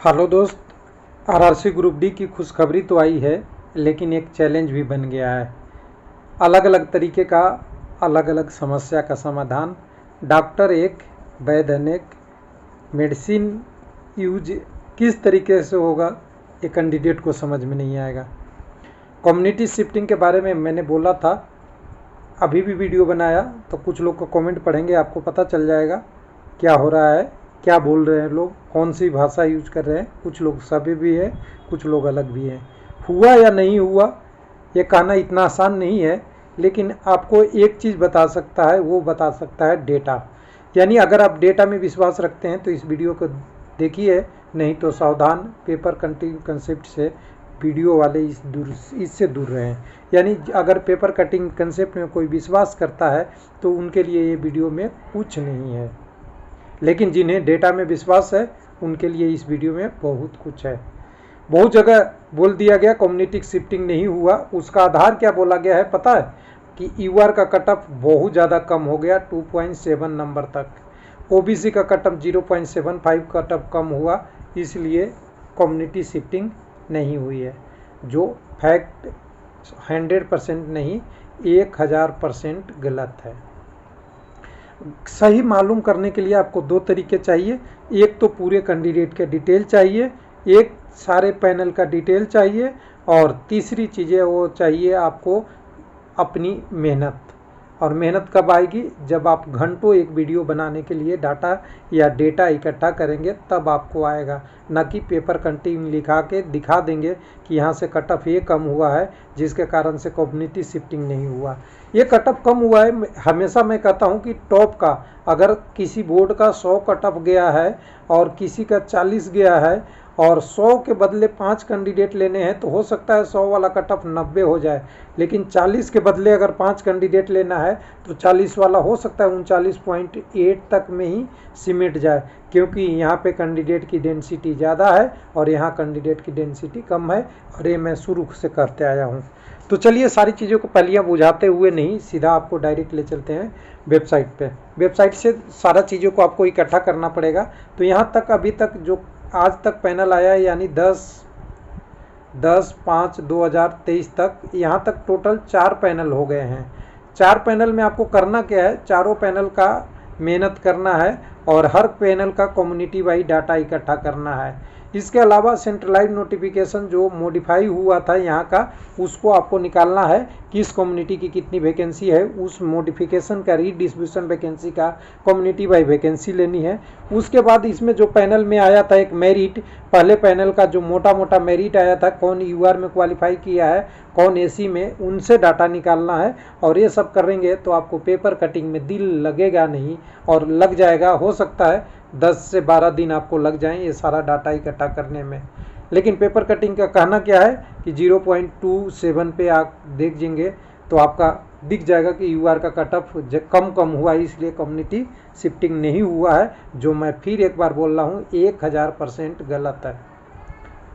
Hello दोस्त, RRC group D की खुशखबरी तो आई है, लेकिन एक चैलेंज भी बन गया है। अलग अलग तरीके का अलग अलग समस्या का समाधान, डॉक्टर एक, वैद्य अनेक, मेडिसिन यूज किस तरीके से होगा ये कैंडिडेट को समझ में नहीं आएगा। कम्युनिटी शिफ्टिंग के बारे में मैंने बोला था, अभी भी वीडियो बनाया, तो कुछ लोग को कमेंट पढ़ेंगे, आपको पता चल जाएगा क्या हो रहा है, क्या बोल रहे हैं लोग, कौन सी भाषा यूज कर रहे हैं। कुछ लोग सभी भी है, कुछ लोग अलग भी हैं। हुआ या नहीं हुआ ये कहना इतना आसान नहीं है, लेकिन आपको एक चीज़ बता सकता है, वो बता सकता है डेटा। यानी अगर आप डेटा में विश्वास रखते हैं तो इस वीडियो को देखिए, नहीं तो सावधान, पेपर कंसेप्ट से वीडियो वाले इससे दूर रहें। यानी अगर पेपर कटिंग कंसेप्ट में कोई विश्वास करता है तो उनके लिए ये वीडियो में कुछ नहीं है, लेकिन जिन्हें डेटा में विश्वास है उनके लिए इस वीडियो में बहुत कुछ है। बहुत जगह बोल दिया गया कम्युनिटी शिफ्टिंग नहीं हुआ, उसका आधार क्या बोला गया है पता है? कि यूआर का कट ऑफ बहुत ज़्यादा कम हो गया, 2.7 नंबर तक। ओबीसी का कट ऑफ 0.75 कट ऑफ कम हुआ, इसलिए कम्युनिटी शिफ्टिंग नहीं हुई है। जो फैक्ट 100% नहीं, 1000% गलत है। सही मालूम करने के लिए आपको दो तरीके चाहिए। एक तो पूरे कैंडिडेट के डिटेल चाहिए, एक सारे पैनल का डिटेल चाहिए, और तीसरी चीज़ें वो चाहिए आपको अपनी मेहनत। और मेहनत कब आएगी? जब आप घंटों एक वीडियो बनाने के लिए डाटा या डेटा इकट्ठा करेंगे, तब आपको आएगा। न कि पेपर कंटिन्यू लिखा के दिखा देंगे कि यहाँ से कट ऑफ ये कम हुआ है जिसके कारण से कम्युनिटी शिफ्टिंग नहीं हुआ। ये कट ऑफ कम हुआ है, हमेशा मैं कहता हूँ कि टॉप का, अगर किसी बोर्ड का 100 कट ऑफ गया है और किसी का 40 गया है और 100 के बदले 5 कैंडिडेट लेने हैं, तो हो सकता है 100 वाला कट ऑफ 90 हो जाए। लेकिन 40 के बदले अगर 5 कैंडिडेट लेना है तो 40 वाला हो सकता है 39.8 तक में ही सिमट जाए, क्योंकि यहाँ पे कैंडिडेट की डेंसिटी ज़्यादा है और यहाँ कैंडिडेट की डेंसिटी कम है। और ये मैं शुरू से करते आया हूँ। तो चलिए, सारी चीज़ों को पहलियाँ बुझाते हुए नहीं, सीधा आपको डायरेक्ट ले चलते हैं वेबसाइट पे। वेबसाइट से सारा चीज़ों को आपको इकट्ठा करना पड़ेगा। तो यहाँ तक अभी तक जो आज तक पैनल आया है, यानी 10/5/2023 तक, यहाँ तक टोटल 4 पैनल हो गए हैं। 4 पैनल में आपको करना क्या है? चारों पैनल का मेहनत करना है और हर पैनल का कम्युनिटी वाइज डाटा इकट्ठा करना है। इसके अलावा सेंट्रलाइज नोटिफिकेशन जो मॉडिफाई हुआ था यहाँ का, उसको आपको निकालना है। किस कम्युनिटी की कितनी वैकेंसी है, उस मॉडिफिकेशन का रीडिस्ट्रीब्यूशन वैकेंसी का कम्युनिटी वाइज वैकेंसी लेनी है। उसके बाद इसमें जो पैनल में आया था एक मेरिट, पहले पैनल का जो मोटा मोटा मेरिट आया था, कौन यूआर में क्वालिफाई किया है, कौन एसी में, उनसे डाटा निकालना है। और ये सब करेंगे तो आपको पेपर कटिंग में दिल लगेगा नहीं, और लग जाएगा, हो सकता है 10 से 12 दिन आपको लग जाएं ये सारा डाटा इकट्ठा करने में। लेकिन पेपर कटिंग का कहना क्या है कि 0.27 पे आप देख जाएंगे तो आपका दिख जाएगा कि यूआर का कट ऑफ कम हुआ है, इसलिए कम्युनिटी शिफ्टिंग नहीं हुआ है। जो मैं फिर एक बार बोल रहा हूँ, 1000% गलत है।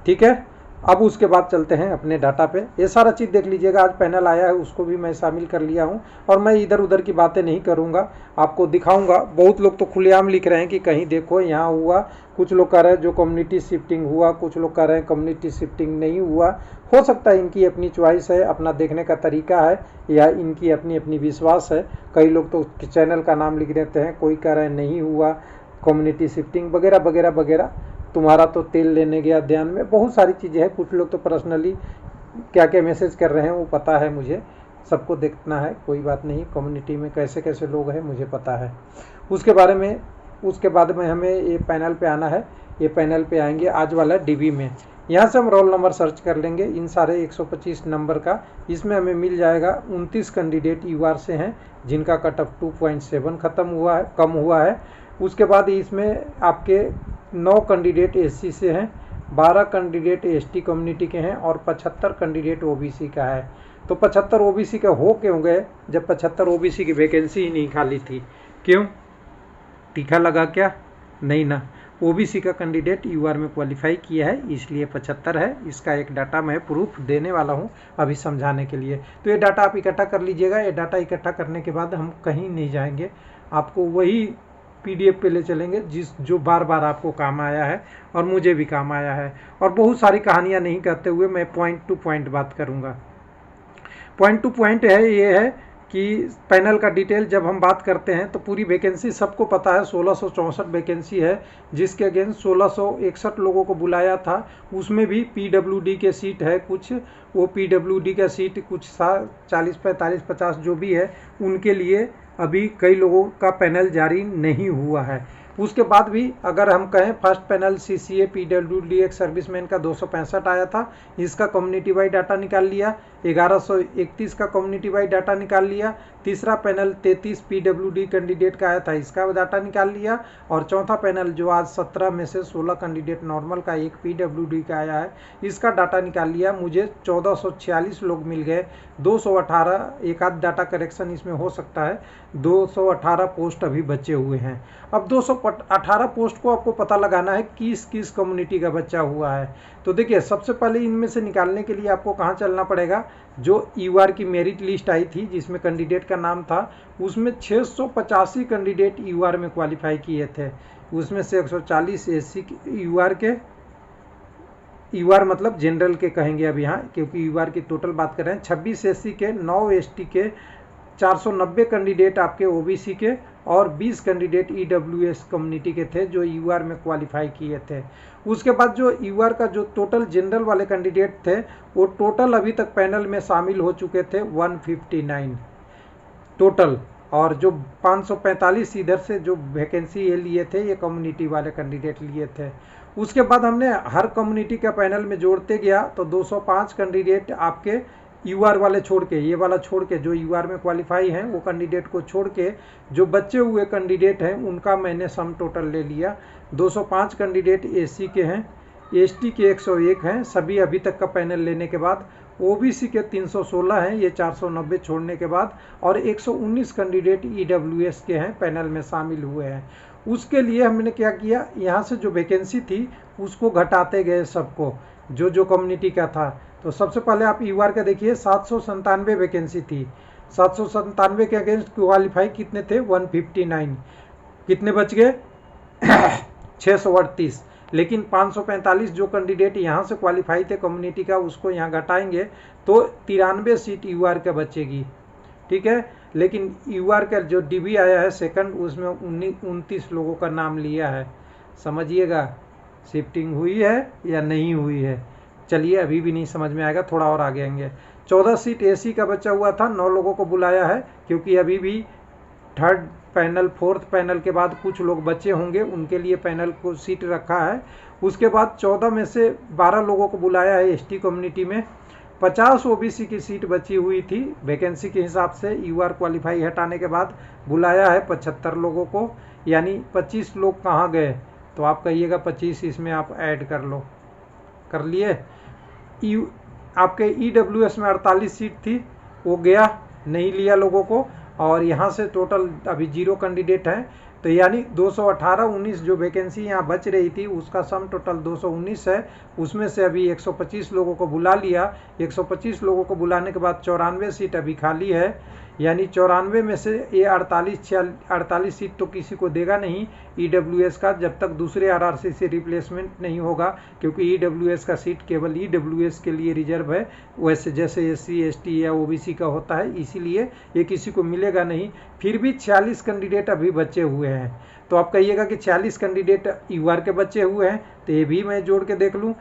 ठीक है, अब उसके बाद चलते हैं अपने डाटा पे। ये सारा चीज़ देख लीजिएगा, आज पैनल आया है उसको भी मैं शामिल कर लिया हूँ, और मैं इधर उधर की बातें नहीं करूँगा, आपको दिखाऊंगा। बहुत लोग तो खुलेआम लिख रहे हैं कि कहीं देखो यहाँ हुआ, कुछ लोग कह रहे हैं जो कम्युनिटी शिफ्टिंग हुआ, कुछ लोग कह रहे हैं कम्युनिटी शिफ्टिंग नहीं हुआ। हो सकता है इनकी अपनी चॉइस है, अपना देखने का तरीका है, या इनकी अपनी अपनी विश्वास है। कई लोग तो चैनल का नाम लिख देते हैं, कोई कह रहे हैं नहीं हुआ कम्युनिटी शिफ्टिंग वगैरह वगैरह वगैरह। तुम्हारा तो तेल लेने गया ध्यान में, बहुत सारी चीज़ें हैं। कुछ लोग तो पर्सनली क्या क्या मैसेज कर रहे हैं वो पता है मुझे, सबको देखना है, कोई बात नहीं। कम्युनिटी में कैसे कैसे लोग हैं मुझे पता है, उसके बारे में। उसके बाद में हमें ये पैनल पे आना है। ये पैनल पे आएंगे आज वाला डीबी में, यहाँ से हम रोल नंबर सर्च कर लेंगे इन सारे 125 नंबर का। इसमें हमें मिल जाएगा 29 कैंडिडेट यूआर से हैं जिनका कट ऑफ 2.7 खत्म हुआ है, कम हुआ है। उसके बाद इसमें आपके 9 कैंडिडेट एससी से हैं, 12 कैंडिडेट एसटी कम्युनिटी के हैं, और 75 कैंडिडेट ओबीसी का है। तो 75 ओबीसी के हो क्यों गए, जब 75 ओबीसी की वैकेंसी ही नहीं खाली थी? क्यों? टीका लगा क्या? नहीं ना, ओबीसी का कैंडिडेट यूआर में क्वालिफाई किया है, इसलिए 75 है। इसका एक डाटा मैं प्रूफ देने वाला हूँ अभी समझाने के लिए। तो ये डाटा आप इकट्ठा कर लीजिएगा। ये डाटा इकट्ठा करने के बाद हम कहीं नहीं जाएंगे, आपको वही PDF पे ले चलेंगे जो बार बार आपको काम आया है और मुझे भी काम आया है। और बहुत सारी कहानियाँ नहीं कहते हुए मैं पॉइंट टू पॉइंट बात करूँगा। पॉइंट टू पॉइंट ये है कि पैनल का डिटेल जब हम बात करते हैं तो पूरी वैकेंसी सबको पता है 1664 वैकेंसी है, जिसके अगेंस्ट 1661 लोगों को बुलाया था। उसमें भी PWD के सीट है कुछ, वो PWD का सीट कुछ 40, 45, 50 जो भी है उनके लिए अभी कई लोगों का पैनल जारी नहीं हुआ है। उसके बाद भी अगर हम कहें फर्स्ट पैनल CCA PWD एक सर्विसमैन का 265 आया था, इसका कम्युनिटी वाइड डाटा निकाल लिया। 1131 का कम्युनिटी वाइड डाटा निकाल लिया। तीसरा पैनल 33 PWD कैंडिडेट का आया था, इसका डाटा निकाल लिया। और चौथा पैनल जो आज 17 में से 16 कैंडिडेट नॉर्मल का, एक PWD का आया है, इसका डाटा निकाल लिया। मुझे 1446 लोग मिल गए। 218 एक आध डाटा करेक्शन इसमें हो सकता है, 218 पोस्ट अभी बचे हुए हैं। अब 218 पोस्ट को आपको पता लगाना है किस किस कम्युनिटी का बच्चा हुआ है। तो देखिए, सबसे पहले इनमें से निकालने के लिए आपको कहाँ चलना पड़ेगा, जो UR की मेरिट लिस्ट आई थी जिसमें कैंडिडेट का नाम था, उसमें 685 कैंडिडेट UR में क्वालिफाई किए थे। उसमें से 140 SC UR के, UR मतलब जनरल के कहेंगे अब यहाँ, क्योंकि UR की टोटल बात कर रहे हैं। 26 SC के, 9 ST के, 490 कैंडिडेट आपके OBC के और 20 कैंडिडेट EWS कम्युनिटी के थे जो UR में क्वालिफाई किए थे। उसके बाद जो UR का जो टोटल जनरल वाले कैंडिडेट थे, वो टोटल अभी तक पैनल में शामिल हो चुके थे 159 टोटल। और जो 545 इधर से जो वैकेंसी ये लिए थे, ये कम्युनिटी वाले कैंडिडेट लिए थे। उसके बाद हमने हर कम्युनिटी का पैनल में जोड़ते गया तो 205 कैंडिडेट आपके UR वाले छोड़ के, ये वाला छोड़ के, जो UR में क्वालिफाई हैं वो कैंडिडेट को छोड़ के जो बचे हुए कैंडिडेट हैं उनका मैंने सम टोटल ले लिया। 205 कैंडिडेट SC के हैं, ST के 101 हैं सभी अभी तक का पैनल लेने के बाद। OBC के 316 हैं, ये 490 छोड़ने के बाद। और 119 कैंडिडेट EWS के हैं, पैनल में शामिल हुए हैं। उसके लिए हमने क्या किया, यहाँ से जो वैकेंसी थी उसको घटाते गए सबको, जो जो कम्युनिटी का था। तो सबसे पहले आप UR का देखिए, 797 वैकेंसी थी। 797 के अगेंस्ट क्वालिफाई कितने थे, 159। कितने बच गए 638। लेकिन 545 जो कैंडिडेट यहाँ से क्वालिफाई थे कम्युनिटी का, उसको यहाँ घटाएंगे तो 93 सीट UR का बचेगी। ठीक है, लेकिन UR का जो DB आया है सेकंड, उसमें 29 लोगों का नाम लिया है। समझिएगा शिफ्टिंग हुई है या नहीं हुई है। चलिए, अभी भी नहीं समझ में आएगा, थोड़ा और आगे आएंगे। 14 सीट AC का बचा हुआ था, 9 लोगों को बुलाया है, क्योंकि अभी भी थर्ड पैनल, फोर्थ पैनल के बाद कुछ लोग बचे होंगे, उनके लिए पैनल को सीट रखा है। उसके बाद 14 में से 12 लोगों को बुलाया है ST कम्युनिटी में। 50 OBC की सीट बची हुई थी वैकेंसी के हिसाब से, UR क्वालिफाई हटाने के बाद बुलाया है 75 लोगों को, यानी 25 लोग कहाँ गए, तो आप कहिएगा 25 इसमें आप ऐड कर लो। कर लिए। आपके EWS में 48 सीट थी, वो गया, नहीं लिया लोगों को। और यहाँ से टोटल अभी 0 कैंडिडेट हैं, तो यानी 218, 19 जो वैकेंसी यहाँ बच रही थी उसका सम टोटल 219 है। उसमें से अभी 125 लोगों को बुला लिया। 125 लोगों को बुलाने के बाद 94 सीट अभी खाली है, यानी 94 में से ये 48 सीट तो किसी को देगा नहीं EWS का, जब तक दूसरे RRC से रिप्लेसमेंट नहीं होगा, क्योंकि EWS का सीट केवल EWS के लिए रिजर्व है, वैसे जैसे SC ST या OBC का होता है, इसीलिए ये किसी को मिलेगा नहीं। फिर भी 46 कैंडिडेट अभी बचे हुए हैं। तो आप कहिएगा कि 46 कैंडिडेट UR के बचे हुए हैं, तो ये भी मैं जोड़ के देख लूँ,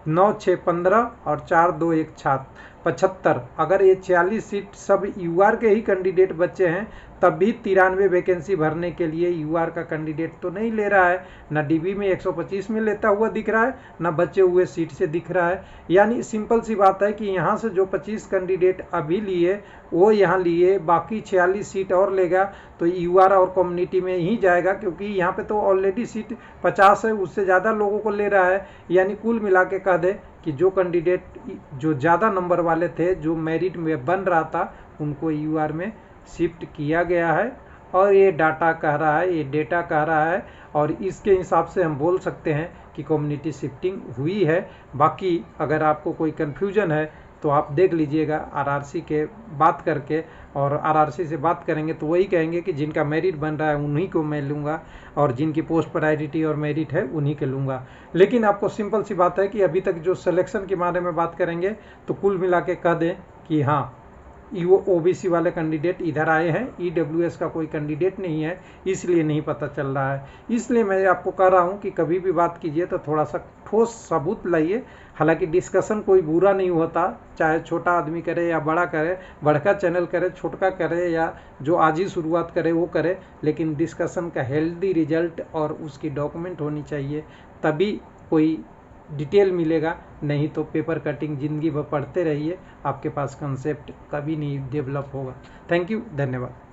9 6 15 और 4 2 1 75। अगर ये 46 सीट सब UR के ही कैंडिडेट बचे हैं, तब भी 93 वैकेंसी भरने के लिए UR का कैंडिडेट तो नहीं ले रहा है, ना DB में 125 में लेता हुआ दिख रहा है, ना बचे हुए सीट से दिख रहा है। यानी सिंपल सी बात है कि यहाँ से जो 25 कैंडिडेट अभी लिए वो यहाँ लिए, बाकी 46 सीट और लेगा तो UR और कम्युनिटी में ही जाएगा, क्योंकि यहाँ पे तो ऑलरेडी सीट 50 है, उससे ज़्यादा लोगों को ले रहा है। यानी कुल मिला के कह दे कि जो कैंडिडेट जो ज़्यादा नंबर वाले थे, जो मेरिट में बन रहा था, उनको UR में शिफ्ट किया गया है। और ये डाटा कह रहा है, ये डेटा कह रहा है, और इसके हिसाब से हम बोल सकते हैं कि कम्युनिटी शिफ्टिंग हुई है। बाकी अगर आपको कोई कन्फ्यूजन है तो आप देख लीजिएगा आरआरसी के बात करके, और आरआरसी से बात करेंगे तो वही कहेंगे कि जिनका मेरिट बन रहा है उन्हीं को मैं लूँगा, और जिनकी पोस्ट प्रायोरिटी और मेरिट है उन्हीं के लूँगा। लेकिन आपको सिंपल सी बात है कि अभी तक जो सिलेक्शन के बारे में बात करेंगे तो कुल मिला के कह दें कि हाँ, ओबीसी वाले कैंडिडेट इधर आए हैं, ईडब्ल्यूएस का कोई कैंडिडेट नहीं है, इसलिए नहीं पता चल रहा है। इसलिए मैं आपको कह रहा हूं कि कभी भी बात कीजिए तो थोड़ा सा ठोस सबूत लाइए। हालांकि डिस्कशन कोई बुरा नहीं होता, चाहे छोटा आदमी करे या बड़ा करे, बड़का चैनल करे, छोटका करे, या जो आज ही शुरुआत करे वो करे, लेकिन डिस्कशन का हेल्दी रिजल्ट और उसकी डॉक्यूमेंट होनी चाहिए, तभी कोई डिटेल मिलेगा। नहीं तो पेपर कटिंग ज़िंदगी भर पढ़ते रहिए, आपके पास कंसेप्ट कभी नहीं डेवलप होगा। थैंक यू, धन्यवाद।